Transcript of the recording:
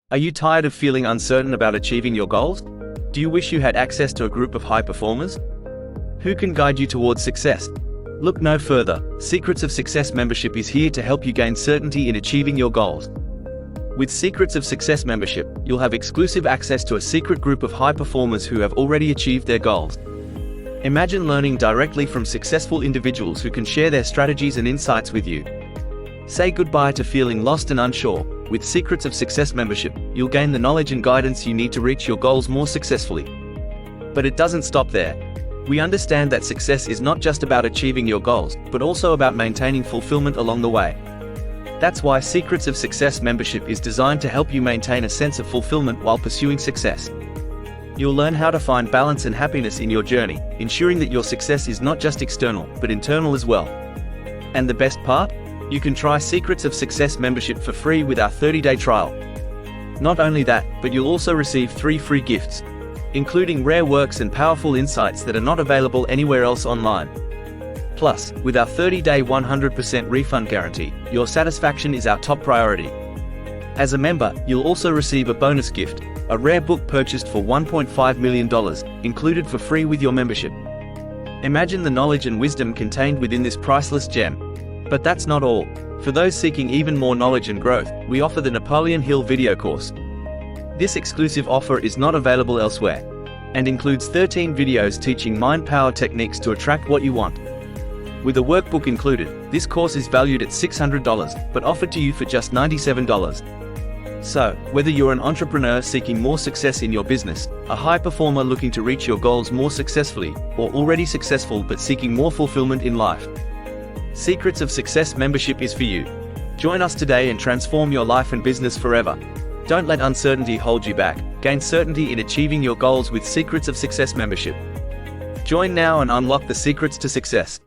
Are you tired of feeling uncertain about achieving your goals? Do you wish you had access to a group of high performers who can guide you towards success? Look no further. Secrets of Success membership is here to help you gain certainty in achieving your goals. With Secrets of Success membership, you'll have exclusive access to a secret group of high performers who have already achieved their goals. Imagine learning directly from successful individuals who can share their strategies and insights with you. Say goodbye to feeling lost and unsure. With Secrets of Success membership, you'll gain the knowledge and guidance you need to reach your goals more successfully. But it doesn't stop there. We understand that success is not just about achieving your goals, but also about maintaining fulfillment along the way. That's why Secrets of Success membership is designed to help you maintain a sense of fulfillment while pursuing success. You'll learn how to find balance and happiness in your journey, ensuring that your success is not just external, but internal as well. And the best part? You can try Secrets of Success membership for free with our 30-day trial. Not only that, but you'll also receive 3 free gifts, including rare works and powerful insights that are not available anywhere else online. Plus, with our 30-day 100% refund guarantee, your satisfaction is our top priority. As a member, you'll also receive a bonus gift, a rare book purchased for $1.5 million, included for free with your membership. Imagine the knowledge and wisdom contained within this priceless gem. But that's not all. For those seeking even more knowledge and growth, we offer the Napoleon Hill video course. This exclusive offer is not available elsewhere, and includes 13 videos teaching mind power techniques to attract what you want. With a workbook included, this course is valued at $600, but offered to you for just $97. So, whether you're an entrepreneur seeking more success in your business, a high performer looking to reach your goals more successfully, or already successful but seeking more fulfillment in life, Secrets of Success membership is for you. Join us today and transform your life and business forever. Don't let uncertainty hold you back. Gain certainty in achieving your goals with Secrets of Success membership. Join now and unlock the secrets to success.